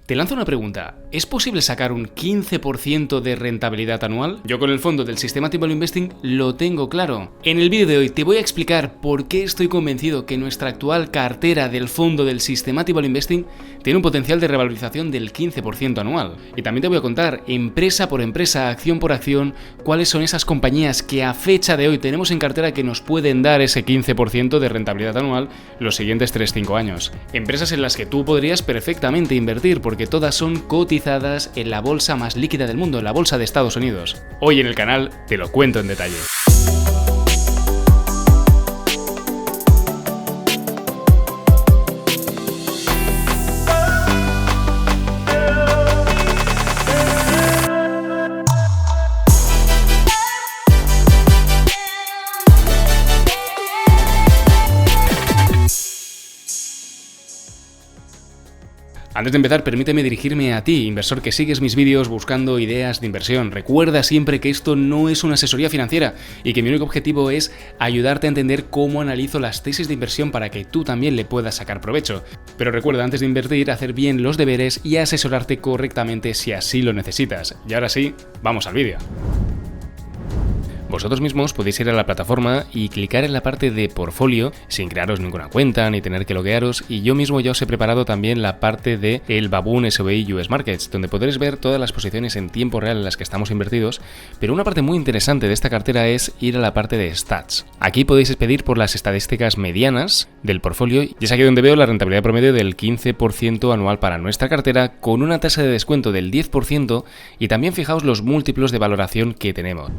Te lanzo una pregunta, ¿es posible sacar un 15% de rentabilidad anual? Yo con el fondo del Systematic Value Investing lo tengo claro. En el vídeo de hoy te voy a explicar por qué estoy convencido que nuestra actual cartera del fondo del Systematic Value Investing tiene un potencial de revalorización del 15% anual. Y también te voy a contar, empresa por empresa, acción por acción, cuáles son esas compañías que a fecha de hoy tenemos en cartera que nos pueden dar ese 15% de rentabilidad anual los siguientes 3-5 años. Empresas en las que tú podrías perfectamente invertir porque todas son cotizadas en la bolsa más líquida del mundo, la bolsa de Estados Unidos. Hoy en el canal te lo cuento en detalle. Antes de empezar, permíteme dirigirme a ti, inversor que sigues mis vídeos buscando ideas de inversión. Recuerda siempre que esto no es una asesoría financiera y que mi único objetivo es ayudarte a entender cómo analizo las tesis de inversión para que tú también le puedas sacar provecho. Pero recuerda, antes de invertir, hacer bien los deberes y asesorarte correctamente si así lo necesitas. Y ahora sí, vamos al vídeo. Vosotros mismos podéis ir a la plataforma y clicar en la parte de portfolio sin crearos ninguna cuenta ni tener que loguearos, y yo mismo ya os he preparado también la parte de el Baboon SBI US Markets, donde podréis ver todas las posiciones en tiempo real en las que estamos invertidos, pero una parte muy interesante de esta cartera es ir a la parte de Stats. Aquí podéis pedir por las estadísticas medianas del portfolio y es aquí donde veo la rentabilidad promedio del 15% anual para nuestra cartera con una tasa de descuento del 10% y también fijaos los múltiplos de valoración que tenemos.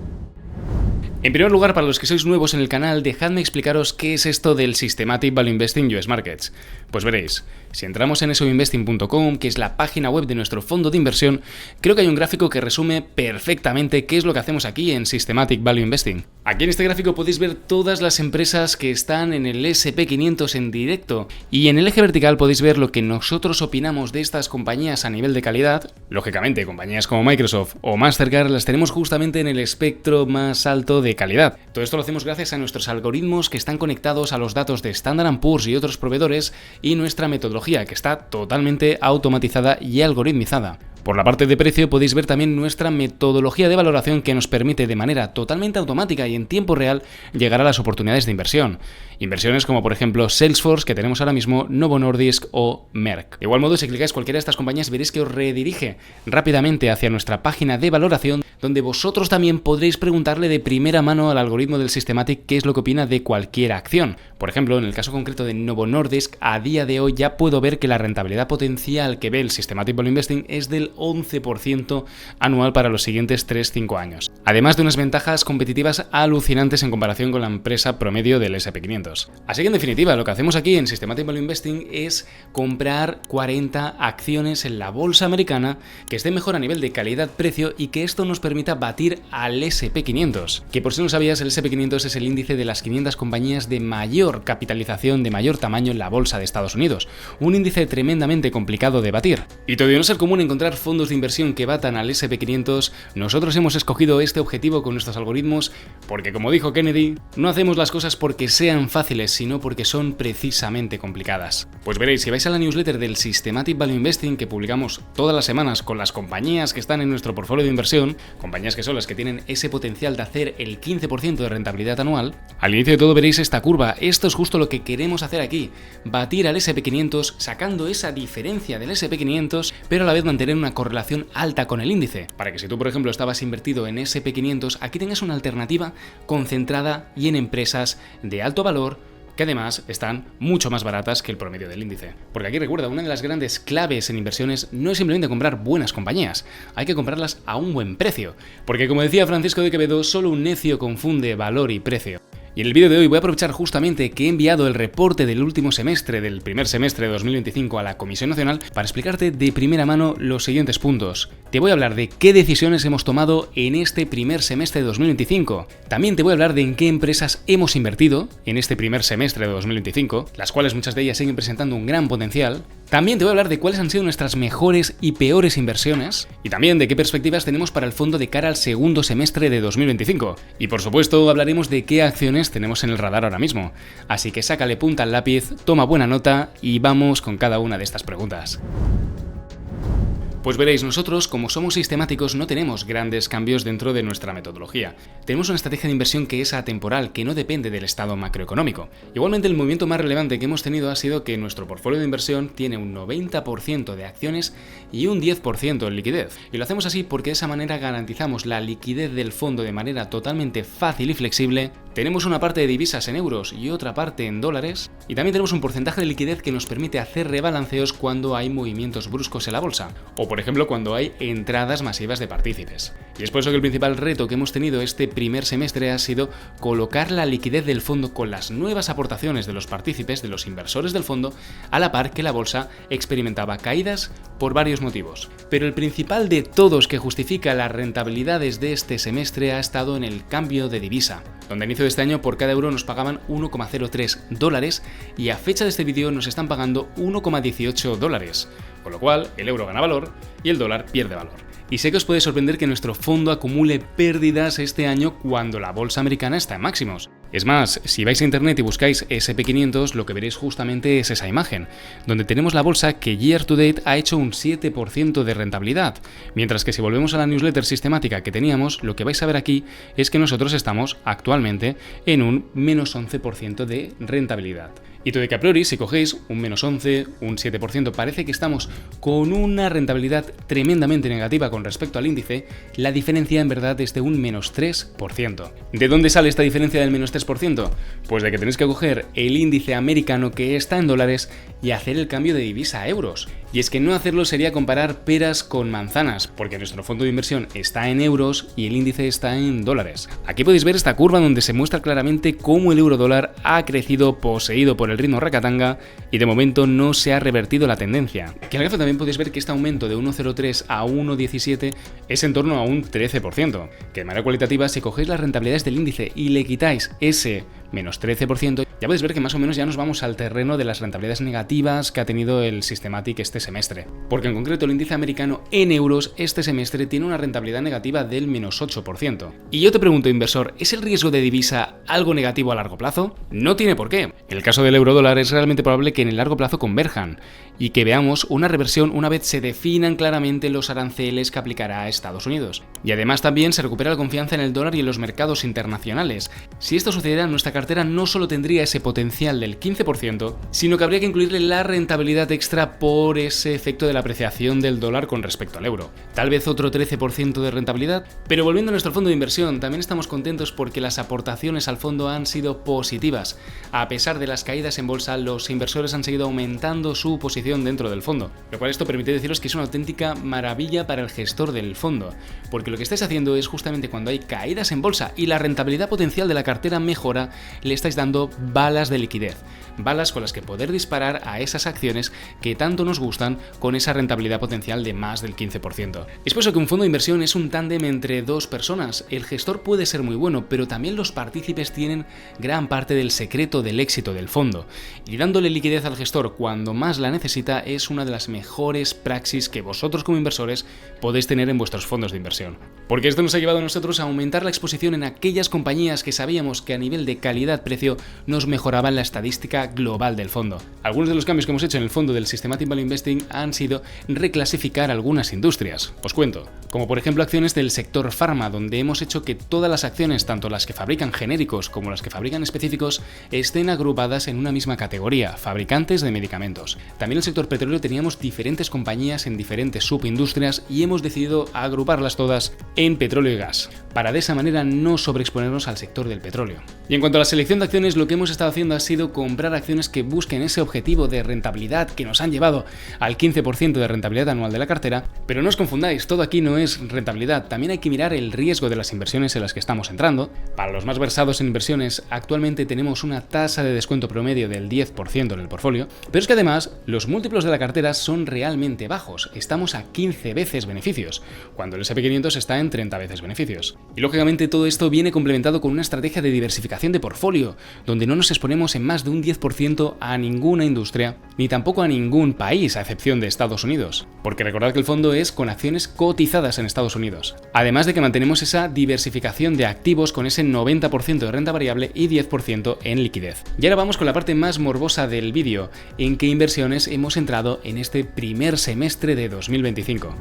En primer lugar, para los que sois nuevos en el canal, dejadme explicaros qué es esto del Systematic Value Investing US Markets. Pues veréis, si entramos en soinvesting.com, que es la página web de nuestro fondo de inversión, creo que hay un gráfico que resume perfectamente qué es lo que hacemos aquí en Systematic Value Investing. Aquí en este gráfico podéis ver todas las empresas que están en el SP500 en directo, y en el eje vertical podéis ver lo que nosotros opinamos de estas compañías a nivel de calidad. Lógicamente, compañías como Microsoft o Mastercard las tenemos justamente en el espectro más alto de calidad. Todo esto lo hacemos gracias a nuestros algoritmos que están conectados a los datos de Standard & Poor's y otros proveedores y nuestra metodología que está totalmente automatizada y algoritmizada. Por la parte de precio podéis ver también nuestra metodología de valoración que nos permite de manera totalmente automática y en tiempo real llegar a las oportunidades de inversión. Inversiones como por ejemplo Salesforce que tenemos ahora mismo, Novo Nordisk o Merck. De igual modo, si clicáis cualquiera de estas compañías veréis que os redirige rápidamente hacia nuestra página de valoración donde vosotros también podréis preguntarle de primera mano al algoritmo del Systematic qué es lo que opina de cualquier acción. Por ejemplo, en el caso concreto de Novo Nordisk, a día de hoy ya puedo ver que la rentabilidad potencial que ve el Systematic Value Investing es del 11% anual para los siguientes 3-5 años. Además de unas ventajas competitivas alucinantes en comparación con la empresa promedio del SP500. Así que en definitiva, lo que hacemos aquí en Systematic Value Investing es comprar 40 acciones en la bolsa americana que estén mejor a nivel de calidad-precio y que esto nos permita batir al SP500. Que por si no sabías, el SP500 es el índice de las 500 compañías de mayor capitalización, de mayor tamaño en la bolsa de Estados Unidos. Un índice tremendamente complicado de batir. Y todo de no ser común encontrar fondos de inversión que batan al SP500, nosotros hemos escogido este objetivo con nuestros algoritmos porque, como dijo Kennedy, no hacemos las cosas porque sean fáciles, sino porque son precisamente complicadas. Pues veréis, si vais a la newsletter del Systematic Value Investing que publicamos todas las semanas con las compañías que están en nuestro portfolio de inversión, compañías que son las que tienen ese potencial de hacer el 15% de rentabilidad anual, al inicio de todo veréis esta curva. Esto es justo lo que queremos hacer aquí, batir al SP500 sacando esa diferencia del SP500, pero a la vez mantener una correlación alta con el índice, para que si tú por ejemplo estabas invertido en SP500, aquí tengas una alternativa concentrada y en empresas de alto valor que además están mucho más baratas que el promedio del índice. Porque aquí recuerda, una de las grandes claves en inversiones no es simplemente comprar buenas compañías, hay que comprarlas a un buen precio, porque como decía Francisco de Quevedo, solo un necio confunde valor y precio. Y en el vídeo de hoy voy a aprovechar justamente que he enviado el reporte del último semestre, del primer semestre de 2025 a la Comisión Nacional para explicarte de primera mano los siguientes puntos. Te voy a hablar de qué decisiones hemos tomado en este primer semestre de 2025. También te voy a hablar de en qué empresas hemos invertido en este primer semestre de 2025, las cuales muchas de ellas siguen presentando un gran potencial. También te voy a hablar de cuáles han sido nuestras mejores y peores inversiones y también de qué perspectivas tenemos para el fondo de cara al segundo semestre de 2025. Y por supuesto hablaremos de qué acciones tenemos en el radar ahora mismo. Así que sácale punta al lápiz, toma buena nota y vamos con cada una de estas preguntas. Pues veréis, nosotros, como somos sistemáticos, no tenemos grandes cambios dentro de nuestra metodología. Tenemos una estrategia de inversión que es atemporal, que no depende del estado macroeconómico. Igualmente, el movimiento más relevante que hemos tenido ha sido que nuestro portfolio de inversión tiene un 90% de acciones y un 10% en liquidez. Y lo hacemos así porque de esa manera garantizamos la liquidez del fondo de manera totalmente fácil y flexible. Tenemos una parte de divisas en euros y otra parte en dólares. Y también tenemos un porcentaje de liquidez que nos permite hacer rebalanceos cuando hay movimientos bruscos en la bolsa. O por ejemplo cuando hay entradas masivas de partícipes. Y es por eso que el principal reto que hemos tenido este primer semestre ha sido colocar la liquidez del fondo con las nuevas aportaciones de los partícipes, de los inversores del fondo, a la par que la bolsa experimentaba caídas por varios motivos. Pero el principal de todos que justifica las rentabilidades de este semestre ha estado en el cambio de divisa, donde a inicio de este año por cada euro nos pagaban 1,03 dólares y a fecha de este vídeo nos están pagando 1,18 dólares. Con lo cual, el euro gana valor y el dólar pierde valor. Y sé que os puede sorprender que nuestro fondo acumule pérdidas este año cuando la bolsa americana está en máximos. Es más, si vais a internet y buscáis SP500, lo que veréis justamente es esa imagen, donde tenemos la bolsa que year to date ha hecho un 7% de rentabilidad, mientras que si volvemos a la newsletter sistemática que teníamos, lo que vais a ver aquí es que nosotros estamos actualmente en un menos 11% de rentabilidad. Y todo de que a priori, si cogéis un menos 11, un 7%, parece que estamos con una rentabilidad tremendamente negativa con respecto al índice, la diferencia en verdad es de un menos 3%. ¿De dónde sale esta diferencia del menos 3%? Pues de que tenéis que coger el índice americano que está en dólares y hacer el cambio de divisa a euros. Y es que no hacerlo sería comparar peras con manzanas, porque nuestro fondo de inversión está en euros y el índice está en dólares. Aquí podéis ver esta curva donde se muestra claramente cómo el euro dólar ha crecido poseído por el ritmo rakatanga y de momento no se ha revertido la tendencia. Que en el gráfico también podéis ver que este aumento de 1,03 a 1,17 es en torno a un 13%, que de manera cualitativa si cogéis las rentabilidades del índice y le quitáis ese menos 13%, ya podéis ver que más o menos ya nos vamos al terreno de las rentabilidades negativas que ha tenido el Systematic este semestre. Porque en concreto el índice americano en euros este semestre tiene una rentabilidad negativa del menos 8%. Y yo te pregunto, inversor, ¿es el riesgo de divisa algo negativo a largo plazo? No tiene por qué. En el caso del euro dólar es realmente probable que en el largo plazo converjan y que veamos una reversión una vez se definan claramente los aranceles que aplicará a Estados Unidos. Y además también se recupera la confianza en el dólar y en los mercados internacionales. Si esto sucediera, nuestra cartera no solo tendría ese potencial del 15%, sino que habría que incluirle la rentabilidad extra por ese efecto de la apreciación del dólar con respecto al euro. Tal vez otro 13% de rentabilidad, pero volviendo a nuestro fondo de inversión, también estamos contentos porque las aportaciones al fondo han sido positivas. A pesar de las caídas en bolsa, los inversores han seguido aumentando su posición dentro del fondo, lo cual esto permite deciros que es una auténtica maravilla para el gestor del fondo, porque lo que estáis haciendo es justamente cuando hay caídas en bolsa y la rentabilidad potencial de la cartera mejora, le estáis dando balas de liquidez, balas con las que poder disparar a esas acciones que tanto nos gustan con esa rentabilidad potencial de más del 15%. Es por eso que un fondo de inversión es un tándem entre dos personas. El gestor puede ser muy bueno, pero también los partícipes tienen gran parte del secreto del éxito del fondo. Y dándole liquidez al gestor cuando más la necesita es una de las mejores praxis que vosotros como inversores podéis tener en vuestros fondos de inversión. Porque esto nos ha llevado a nosotros a aumentar la exposición en aquellas compañías que sabíamos que a nivel de calidad-precio nos mejoraban la estadística global del fondo. Algunos de los cambios que hemos hecho en el fondo del Systematic Value Investing han sido reclasificar algunas industrias. Os cuento, como por ejemplo acciones del sector farma, donde hemos hecho que todas las acciones, tanto las que fabrican genéricos como las que fabrican específicos, estén agrupadas en una misma categoría, fabricantes de medicamentos. También en el sector petróleo teníamos diferentes compañías en diferentes subindustrias y hemos decidido agruparlas todas en petróleo y gas, para de esa manera no sobreexponernos al sector del petróleo. Y en cuanto a la selección de acciones, lo que hemos estado haciendo ha sido comprar acciones que busquen ese objetivo de rentabilidad que nos han llevado al 15% de rentabilidad anual de la cartera, pero no os confundáis, todo aquí no es rentabilidad, también hay que mirar el riesgo de las inversiones en las que estamos entrando. Para los más versados en inversiones, actualmente tenemos una tasa de descuento promedio del 10% en el portfolio, pero es que además los múltiplos de la cartera son realmente bajos, estamos a 15 veces beneficios, cuando el S&P 500 está en 30 veces beneficios. Y lógicamente todo esto viene complementado con una estrategia de diversificación de portfolio portfolio, donde no nos exponemos en más de un 10% a ninguna industria, ni tampoco a ningún país, a excepción de Estados Unidos. Porque recordad que el fondo es con acciones cotizadas en Estados Unidos. Además de que mantenemos esa diversificación de activos con ese 90% de renta variable y 10% en liquidez. Y ahora vamos con la parte más morbosa del vídeo, en qué inversiones hemos entrado en este primer semestre de 2025.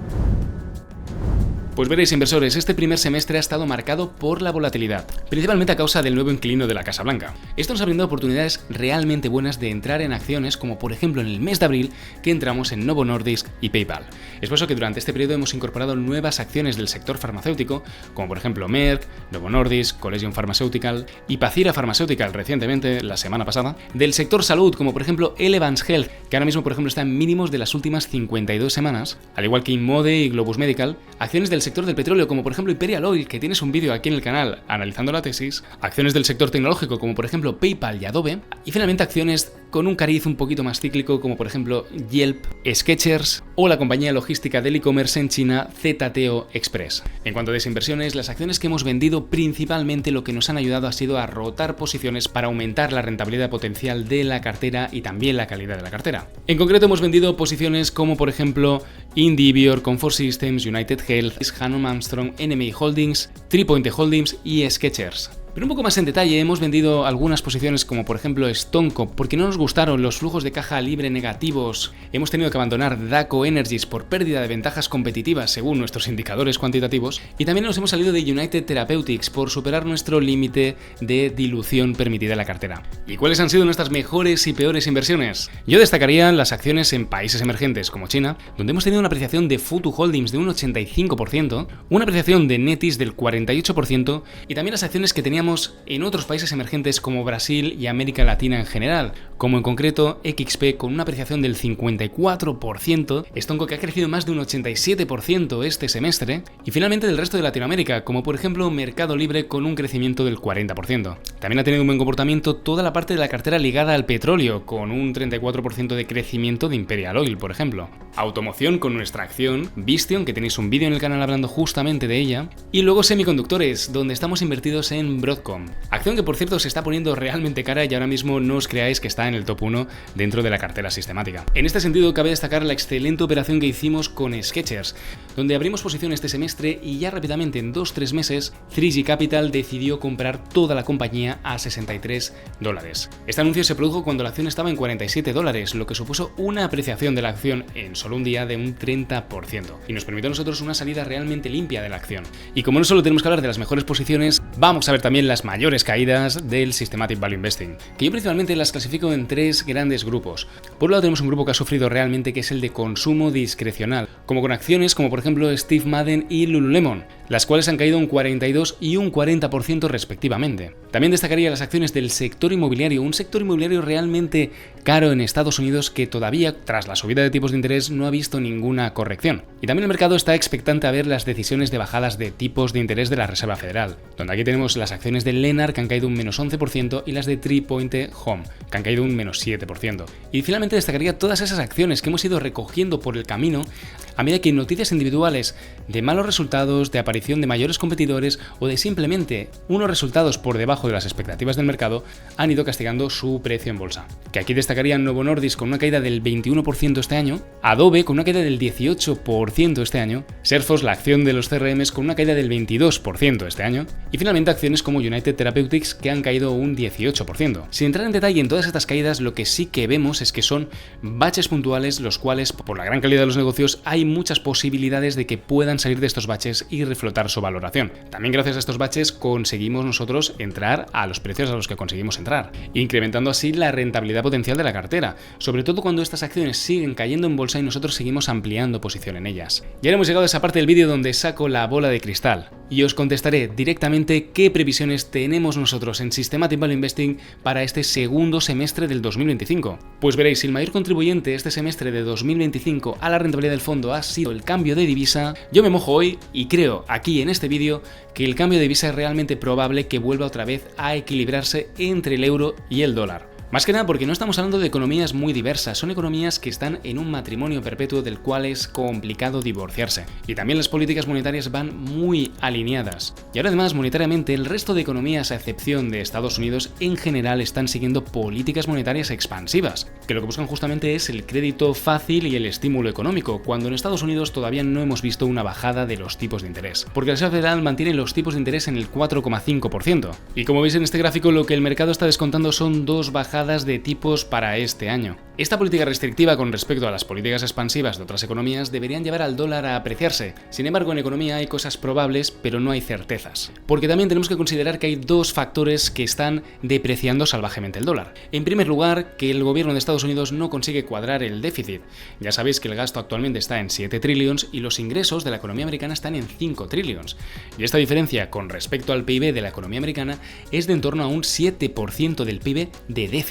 Pues veréis, inversores, este primer semestre ha estado marcado por la volatilidad, principalmente a causa del nuevo inquilino de la Casa Blanca. Esto nos ha brindado oportunidades realmente buenas de entrar en acciones, como por ejemplo en el mes de abril, que entramos en Novo Nordisk y PayPal. Es por eso que durante este periodo hemos incorporado nuevas acciones del sector farmacéutico, como por ejemplo Merck, Novo Nordisk, Collegium Pharmaceutical y Pacira Pharmaceutical recientemente, la semana pasada, del sector salud, como por ejemplo Elevance Health, que ahora mismo por ejemplo está en mínimos de las últimas 52 semanas, al igual que Inmode y Globus Medical, acciones del sector del petróleo, como por ejemplo Imperial Oil, que tienes un vídeo aquí en el canal analizando la tesis, acciones del sector tecnológico, como por ejemplo PayPal y Adobe, y finalmente acciones con un cariz un poquito más cíclico, como por ejemplo Yelp, Skechers o la compañía logística del e-commerce en China ZTO Express. En cuanto a desinversiones, las acciones que hemos vendido principalmente lo que nos han ayudado ha sido a rotar posiciones para aumentar la rentabilidad potencial de la cartera y también la calidad de la cartera. En concreto hemos vendido posiciones como por ejemplo Indivior, Comfort Systems, United Health, Hannon Armstrong, NMI Holdings, 3Point Holdings y Skechers. Pero un poco más en detalle, hemos vendido algunas posiciones como por ejemplo Stonco porque no nos gustaron los flujos de caja libre negativos. Hemos tenido que abandonar Daco Energies por pérdida de ventajas competitivas según nuestros indicadores cuantitativos. Y también nos hemos salido de United Therapeutics por superar nuestro límite de dilución permitida en la cartera. ¿Y cuáles han sido nuestras mejores y peores inversiones? Yo destacaría las acciones en países emergentes como China, donde hemos tenido una apreciación de Futu Holdings de un 85%, una apreciación de Netis del 48% y también las acciones que teníamos en otros países emergentes como Brasil y América Latina en general, como en concreto XP con una apreciación del 54%, Stonco que ha crecido más de un 87% este semestre, y finalmente del resto de Latinoamérica, como por ejemplo Mercado Libre con un crecimiento del 40%. También ha tenido un buen comportamiento toda la parte de la cartera ligada al petróleo, con un 34% de crecimiento de Imperial Oil, por ejemplo. Automoción con nuestra acción Visteon, que tenéis un vídeo en el canal hablando justamente de ella, y luego semiconductores, donde estamos invertidos en Broadcom, acción que por cierto se está poniendo realmente cara y ahora mismo no os creáis que está en el top 1 dentro de la cartera sistemática. En este sentido cabe destacar la excelente operación que hicimos con Skechers, donde abrimos posición este semestre y ya rápidamente en 2-3 meses 3G Capital decidió comprar toda la compañía a $63. Este anuncio se produjo cuando la acción estaba en $47, lo que supuso una apreciación de la acción en solo un día de un 30% y nos permitió a nosotros una salida realmente limpia de la acción. Y como no solo tenemos que hablar de las mejores posiciones, vamos a ver también las mayores caídas del Systematic Value Investing, que yo principalmente las clasifico en 3 grandes grupos. Por un lado tenemos un grupo que ha sufrido realmente, que es el de consumo discrecional, como con acciones como por ejemplo Steve Madden y Lululemon, las cuales han caído un 42 y un 40% respectivamente. También destacaría las acciones del sector inmobiliario, un sector inmobiliario realmente caro en Estados Unidos que todavía, tras la subida de tipos de interés, no ha visto ninguna corrección. Y también el mercado está expectante a ver las decisiones de bajadas de tipos de interés de la Reserva Federal, donde aquí tenemos las acciones de Lennar que han caído un menos 11% y las de 3Point Home, que han caído un menos 7%. Y finalmente destacaría todas esas acciones que hemos ido recogiendo por el camino a medida que noticias individuales de malos resultados, de aparición de mayores competidores o de simplemente unos resultados por debajo de las expectativas del mercado han ido castigando su precio en bolsa. Que aquí destacarían Novo Nordisk con una caída del 21% este año, Adobe con una caída del 18% este año, Salesforce, la acción de los CRMs, con una caída del 22% este año, y finalmente acciones como United Therapeutics que han caído un 18%. Sin entrar en detalle en todas estas caídas, lo que sí que vemos es que son baches puntuales, los cuales, por la gran calidad de los negocios, hay muchas posibilidades de que puedan salir de estos baches y reflotar su valoración. También gracias a estos baches conseguimos nosotros entrar a los precios a los que conseguimos entrar, incrementando así la rentabilidad potencial de la cartera, sobre todo cuando estas acciones siguen cayendo en bolsa y nosotros seguimos ampliando posición en ellas. Ya hemos llegado a esa parte del vídeo donde saco la bola de cristal y os contestaré directamente qué previsiones tenemos nosotros en Systematic Value Investing para este segundo semestre del 2025. Pues veréis, si el mayor contribuyente este semestre de 2025 a la rentabilidad del fondo ha sido el cambio de divisa, yo me mojo hoy y creo aquí en este vídeo que el cambio de divisa es realmente probable que vuelva otra vez a equilibrarse entre el euro y el dólar. Más que nada porque no estamos hablando de economías muy diversas, son economías que están en un matrimonio perpetuo del cual es complicado divorciarse. Y también las políticas monetarias van muy alineadas. Y ahora además, monetariamente, el resto de economías, a excepción de Estados Unidos, en general están siguiendo políticas monetarias expansivas, que lo que buscan justamente es el crédito fácil y el estímulo económico, cuando en Estados Unidos todavía no hemos visto una bajada de los tipos de interés, porque la Reserva Federal mantiene los tipos de interés en el 4,5%. Y como veis en este gráfico, lo que el mercado está descontando son 2 bajadas de tipos para este año. Esta política restrictiva con respecto a las políticas expansivas de otras economías deberían llevar al dólar a apreciarse. Sin embargo, en economía hay cosas probables, pero no hay certezas. Porque también tenemos que considerar que hay dos factores que están depreciando salvajemente el dólar. En primer lugar, que el gobierno de Estados Unidos no consigue cuadrar el déficit. Ya sabéis que el gasto actualmente está en 7 trillions y los ingresos de la economía americana están en 5 trillions. Y esta diferencia con respecto al PIB de la economía americana es de en torno a un 7% del PIB de déficit.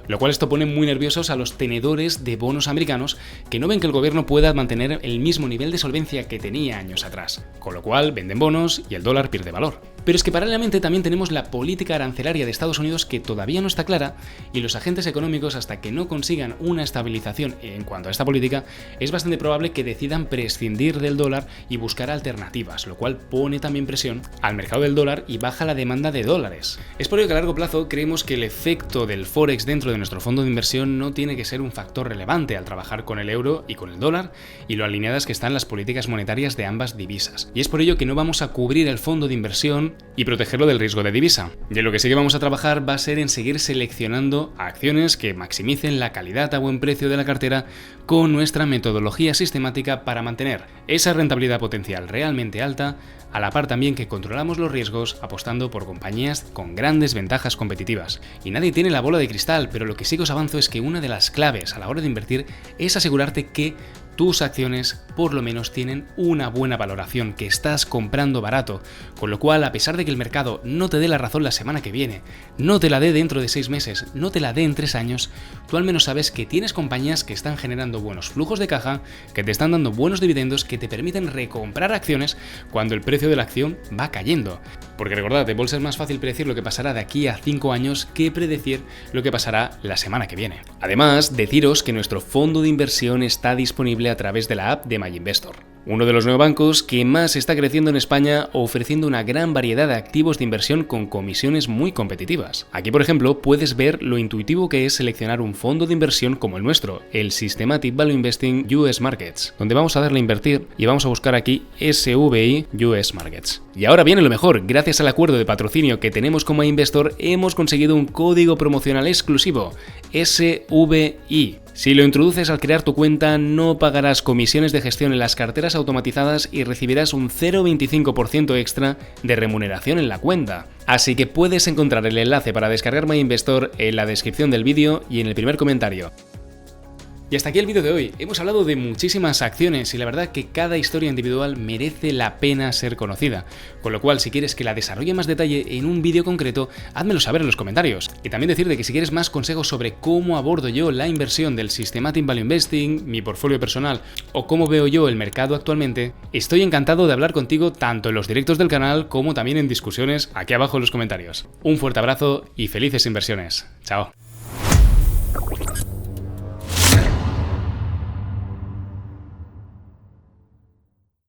Lo cual esto pone muy nerviosos a los tenedores de bonos americanos que no ven que el gobierno pueda mantener el mismo nivel de solvencia que tenía años atrás, con lo cual venden bonos y el dólar pierde valor. Pero es que paralelamente también tenemos la política arancelaria de Estados Unidos que todavía no está clara y los agentes económicos, hasta que no consigan una estabilización en cuanto a esta política, es bastante probable que decidan prescindir del dólar y buscar alternativas, lo cual pone también presión al mercado del dólar y baja la demanda de dólares. Es por ello que a largo plazo creemos que el efecto del Forex dentro de nuestro fondo de inversión no tiene que ser un factor relevante al trabajar con el euro y con el dólar y lo alineadas que están las políticas monetarias de ambas divisas. Y es por ello que no vamos a cubrir el fondo de inversión y protegerlo del riesgo de divisa. Y en lo que sí que vamos a trabajar va a ser en seguir seleccionando acciones que maximicen la calidad a buen precio de la cartera con nuestra metodología sistemática para mantener esa rentabilidad potencial realmente alta, a la par también que controlamos los riesgos apostando por compañías con grandes ventajas competitivas. Y nadie tiene la bola de cristal, pero lo que sí que os avanzo es que una de las claves a la hora de invertir es asegurarte que tus acciones por lo menos tienen una buena valoración, que estás comprando barato, con lo cual, a pesar de que el mercado no te dé la razón la semana que viene, no te la dé dentro de 6 meses, no te la dé en 3 años, tú al menos sabes que tienes compañías que están generando buenos flujos de caja, que te están dando buenos dividendos, que te permiten recomprar acciones cuando el precio de la acción va cayendo. Porque recordad, en bolsa es más fácil predecir lo que pasará de aquí a 5 años que predecir lo que pasará la semana que viene. Además, deciros que nuestro fondo de inversión está disponible a través de la app de MyInvestor, uno de los neobancos que más está creciendo en España, ofreciendo una gran variedad de activos de inversión con comisiones muy competitivas. Aquí, por ejemplo, puedes ver lo intuitivo que es seleccionar un fondo de inversión como el nuestro, el Systematic Value Investing US Markets, donde vamos a darle a invertir y vamos a buscar aquí SVI US Markets. Y ahora viene lo mejor, gracias al acuerdo de patrocinio que tenemos con MyInvestor, hemos conseguido un código promocional exclusivo, SVI. Si lo introduces al crear tu cuenta, no pagarás comisiones de gestión en las carteras automatizadas y recibirás un 0,25% extra de remuneración en la cuenta. Así que puedes encontrar el enlace para descargar MyInvestor en la descripción del vídeo y en el primer comentario. Y hasta aquí el vídeo de hoy. Hemos hablado de muchísimas acciones y la verdad que cada historia individual merece la pena ser conocida. Con lo cual, si quieres que la desarrolle más detalle en un vídeo concreto, házmelo saber en los comentarios. Y también decirte que si quieres más consejos sobre cómo abordo yo la inversión del Systematic Value Investing, mi portfolio personal o cómo veo yo el mercado actualmente, estoy encantado de hablar contigo tanto en los directos del canal como también en discusiones aquí abajo en los comentarios. Un fuerte abrazo y felices inversiones. Chao.